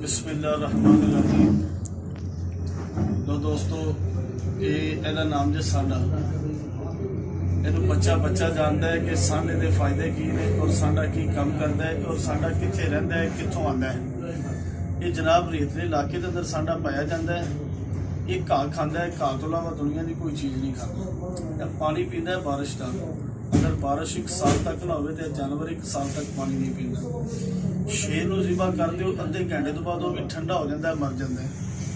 बिस्मिल्लाहिर्रहमानिर्रहीम। लो दोस्तों, ਇਹਦਾ ਨਾਮ ਜੇ ਸਾਂਡਾ। ਇਹਨੂੰ ਬੱਚਾ ਜਾਣਦਾ ਹੈ ਕਿ ਸਾਂਡੇ ਦੇ ਫਾਇਦੇ ਕੀ ਨੇ ਔਰ ਸਾਂਡਾ ਕੀ ਕੰਮ ਕਰਦਾ ਹੈ ਔਰ ਸਾਂਡਾ ਕਿੱਥੇ ਰਹਿੰਦਾ ਹੈ, ਕਿੱਥੋਂ ਆਉਂਦਾ ਹੈ। ਇਹ ਜਨਾਬ ਰੇਤਲੇ ਇਲਾਕੇ ਦੇ ਅੰਦਰ ਸਾਂਡਾ ਪਾਇਆ ਜਾਂਦਾ ਹੈ। ਇਹ ਘਾਹ ਖਾਂਦਾ ਹੈ, ਘਾਹ ਤੋਂ ਇਲਾਵਾ ਦੁਨੀਆ ਦੀ ਕੋਈ ਚੀਜ਼ ਨਹੀਂ ਖਾਂਦਾ। ਇਹ ਪਾਣੀ ਪੀਂਦਾ ਹੈ ਬਾਰਿਸ਼ ਦਾ। अगर बारिश एक साल तक ना हो तो जानवर एक साल तक पानी नहीं पींदा। शेर को जिबा कर दो, अद्धे घंटे तो बाद भी ठंडा हो जाता है, मर जाता है।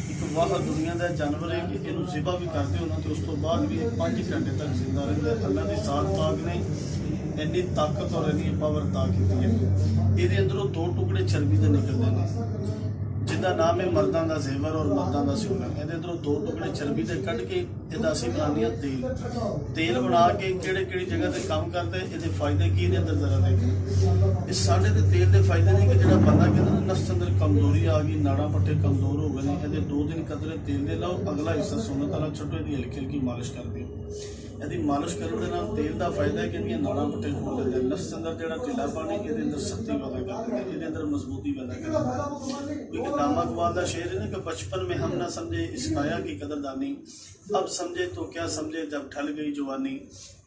एक वाह दुनिया का जानवर है कि इनू जिबा भी कर दो ना तो उस तो बाद भी 5 घंटे तक जिंदा रहता है। अल्लाह की सात पाक ने इन्नी ताकत और इन्नी पावर अता की है। ये अंदरों 2 टुकड़े चर्बी के निकलते हैं, जिसका नाम है मर्दां दा ज़ेवर और मर्दां दा सोना। ये अंदरों 2 टुकड़े चर्बी के कट के ਇਹਦਾ ਅਸੀਂ ਬਣਾਉਂਦੇ ਹਾਂ ਤੇਲ ਬਣਾ ਕੇ ਕਿਹੜੀ ਜਗ੍ਹਾ ਤੇ ਕੰਮ ਕਰਦੇ। ਇਹਦੇ ਫਾਇਦੇ ਕੀ ਨੇ ਅੰਦਰ ਜ਼ਰਾ ਦੇਖੋ। ਇਹ ਸਾਡੇ ਦੇ ਤੇਲ ਦੇ ਫਾਇਦੇ ਨੇ ਕਿ ਜਿਹੜਾ ਬੰਦਾ ਕਹਿੰਦਾ ਨਾ ਨਸ ਅੰਦਰ ਕਮਜ਼ੋਰੀ ਆ ਗਈ, ਨਾੜਾਂ ਪੱਟੇ ਕਮਜ਼ੋਰ ਹੋ ਗਏ ਨੇ, ਇਹਦੇ 2 ਦਿਨ ਕਤਰੇ ਤੇਲ ਦੇ ਲਾਓ, ਅਗਲਾ ਹਿੱਸਾ ਸੁੰਨਤ ਵਾਲਾ ਛੱਡੋ, ਇਹਦੀ ਹਲਕੀ ਮਾਲਿਸ਼ ਕਰ ਦਿਓ। ਇਹਦੀ ਮਾਲਿਸ਼ ਕਰਨ ਦੇ ਨਾਲ ਤੇਲ ਦਾ ਫਾਇਦਾ ਹੈ ਕਿ ਇਹਦੀਆਂ ਨਾੜਾਂ ਪੱਟੇ ਖੋਲ ਦਿੰਦੇ, ਨਸ ਅੰਦਰ ਜਿਹੜਾ ਢਿੱਲਾ ਪਾਣੀ ਇਹਦੇ ਅੰਦਰ ਸ਼ਕਤੀ ਪੈਦਾ ਕਰ ਦਿੰਦਾ, ਇਹਦੇ ਅੰਦਰ ਮਜ਼ਬੂਤੀ ਪੈਦਾ ਕਰ ਦਿੰਦਾ। ਇੱਕ नामा इकबाल का शेर है ना कि बचपन में हम न समझे इस काया की कदरदानी, अब समझे तो क्या समझे जब ढल गई जवानी।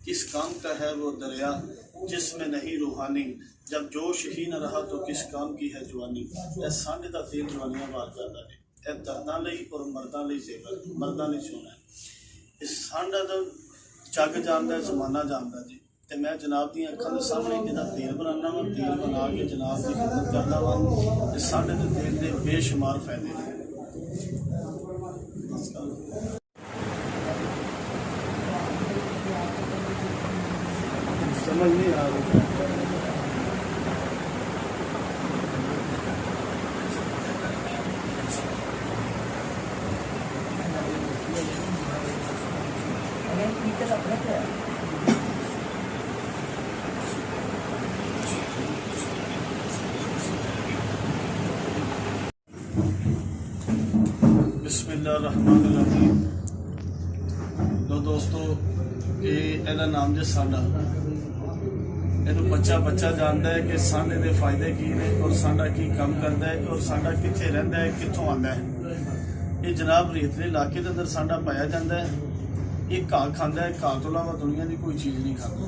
किस काम का है वो दरिया जिसमें नहीं रूहानी, जब जोश ही न रहा तो किस काम की है जवानी। यह सांडे का तेल जवानियां बाहर करता है। यह दर्दां लई और मर्दां लई ज़ेवर, मर्दां लई सोना है। इस सांडा तो जग जानता है, जमाना जानता जी। ਤੇ ਮੈਂ ਜਨਾਬ ਦੀਆਂ ਅੱਖਾਂ ਦੇ ਸਾਹਮਣੇ ਇਹਦਾ ਤੇਲ ਬਣਾਉਣਾ ਵਾ, ਤੇਲ ਬਣਾ ਕੇ ਜਨਾਬ ਦੀ ਖਿਦਮਤ ਕਰਦਾ ਵਾ। ਤੇ ਸਾਡੇ ਦੇ ਤੇਲ ਦੇ ਬੇਸ਼ੁਮਾਰ ਫਾਇਦੇ ਨੇ। ਸਮਝ ਨਹੀਂ ਆ ਰਹੀ। बिस्मिल्लाहिर्रहमानिर्रहीम। लो दोस्तों, ਇਹਦਾ ਨਾਮ ਜੇ ਸਾਂਡਾ। ਇਹਨੂੰ ਬੱਚਾ ਜਾਣਦਾ ਹੈ ਕਿ ਸਾਂਡੇ ਦੇ ਫਾਇਦੇ ਕੀ ਨੇ ਔਰ ਸਾਂਡਾ ਕੀ ਕੰਮ ਕਰਦਾ ਹੈ ਔਰ ਸਾਂਡਾ ਕਿੱਥੇ ਰਹਿੰਦਾ ਹੈ, ਕਿੱਥੋਂ ਆਉਂਦਾ ਹੈ। ਇਹ ਜਨਾਬ ਰੇਤਲੇ ਇਲਾਕੇ ਦੇ ਅੰਦਰ ਸਾਂਡਾ ਪਾਇਆ ਜਾਂਦਾ ਹੈ। ਇਹ ਘਾਹ ਖਾਂਦਾ ਹੈ, ਘਾਹ ਤੋਂ ਇਲਾਵਾ ਦੁਨੀਆ ਦੀ ਕੋਈ ਚੀਜ਼ ਨਹੀਂ ਖਾਂਦਾ।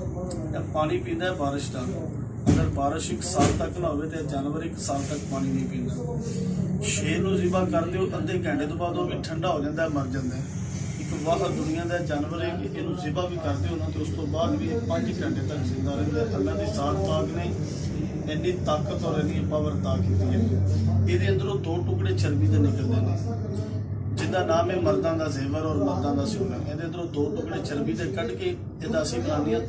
ਇਹ ਪਾਣੀ ਪੀਂਦਾ ਹੈ ਬਾਰਿਸ਼ ਦਾ। अगर बारिश एक साल तक ना हो तो जानवर एक साल तक पानी नहीं पींदा। शेर को जिबा कर दो, अद्धे घंटे तो बाद भी ठंडा हो जाता है, मर जाता है। एक वाह दुनिया का जानवर है कि इनू जिबा भी कर दो ना तो उस तो बाद भी 5 घंटे तक जिंदा रहता है। अल्लाह की सात पाक ने इन्नी ताकत और इन्नी पावर अता की है। ये अंदरों 2 टुकड़े चर्बी के निकलते हैं, जिसका नाम है मर्दां दा ज़ेवर और मर्दां दा सोना। ये अंदरों 2 टुकड़े चर्बी के कट के ਇਹਦਾ ਅਸੀਂ ਬਣਾਉਂਦੇ ਹਾਂ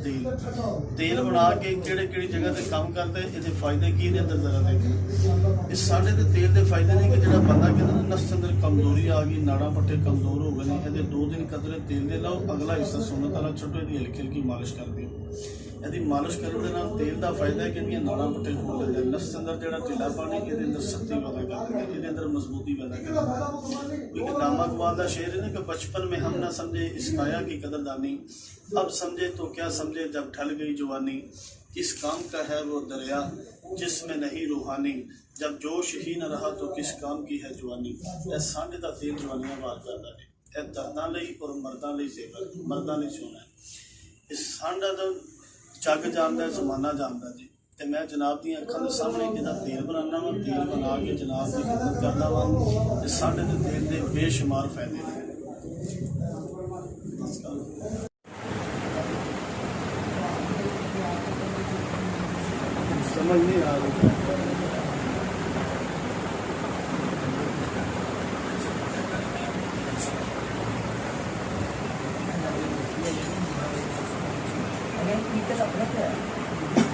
ਤੇਲ ਬਣਾ ਕੇ ਕਿਹੜੀ ਜਗ੍ਹਾ ਤੇ ਕੰਮ ਕਰਦੇ। ਇਹਦੇ ਫਾਇਦੇ ਕੀ ਨੇ ਅੰਦਰ ਜ਼ਰਾ ਦੇਖੋ। ਇਹ ਸਾਡੇ ਦੇ ਤੇਲ ਦੇ ਫਾਇਦੇ ਨੇ ਕਿ ਜਿਹੜਾ ਬੰਦਾ ਕਹਿੰਦਾ ਨਾ ਨਸ ਅੰਦਰ ਕਮਜ਼ੋਰੀ ਆ ਗਈ, ਨਾੜਾਂ ਪੱਟੇ ਕਮਜ਼ੋਰ ਹੋ ਗਏ ਨੇ, ਇਹਦੇ 2 ਦਿਨ ਕਤਰੇ ਤੇਲ ਦੇ ਲਾਓ, ਅਗਲਾ ਹਿੱਸਾ ਸੁੰਨਤ ਵਾਲਾ ਛੱਡੋ, ਇਹਦੀ ਹਲਕੀ ਮਾਲਿਸ਼ ਕਰ ਦਿਓ। ਇਹਦੀ ਮਾਲਿਸ਼ ਕਰਨ ਦੇ ਨਾਲ ਤੇਲ ਦਾ ਫਾਇਦਾ ਹੈ ਕਿ ਇਹਦੀਆਂ ਨਾੜਾਂ ਪੱਟੇ ਖੋਲ ਦਿੰਦੇ, ਨਸ ਅੰਦਰ ਜਿਹੜਾ ਢਿੱਲਾ ਪਾਣੀ ਇਹਦੇ ਅੰਦਰ ਸ਼ਕਤੀ ਪੈਦਾ ਕਰ ਦਿੰਦਾ, ਇਹਦੇ ਅੰਦਰ ਮਜ਼ਬੂਤੀ ਪੈਦਾ ਕਰ ਦਿੰਦਾ। ਇੱਕ नामा इकबाल का शेर है ना कि बचपन में हम न समझे इस काया की कदरदानी, अब समझे तो क्या समझे जब ढल गई जवानी। किस काम का है वो दरिया जिसमें नहीं रूहानी, जब जोश ही न रहा तो किस काम की है जवानी। यह सांडे का तेल जवानियां बाहर करता है। यह दर्दां लई और मर्दां लई ज़ेवर, मर्दां लई सोना है। इस सांडा तो जग जानता है, जमाना जानता जी। ਤੇ ਮੈਂ ਜਨਾਬ ਦੀਆਂ ਅੱਖਾਂ ਦੇ ਸਾਹਮਣੇ ਇਹਦਾ ਤੇਲ ਬਣਾਉਣਾ ਵਾ, ਤੇਲ ਬਣਾ ਕੇ ਜਨਾਬ ਦੀ ਖਿਦਮਤ ਕਰਦਾ ਵਾ। ਤੇ ਸਾਡੇ ਦੇ ਤੇਲ ਦੇ ਬੇਸ਼ੁਮਾਰ ਫਾਇਦੇ ਨੇ। ਸਮਝ ਨਹੀਂ ਆ ਰਹੀ। Kita tak pernah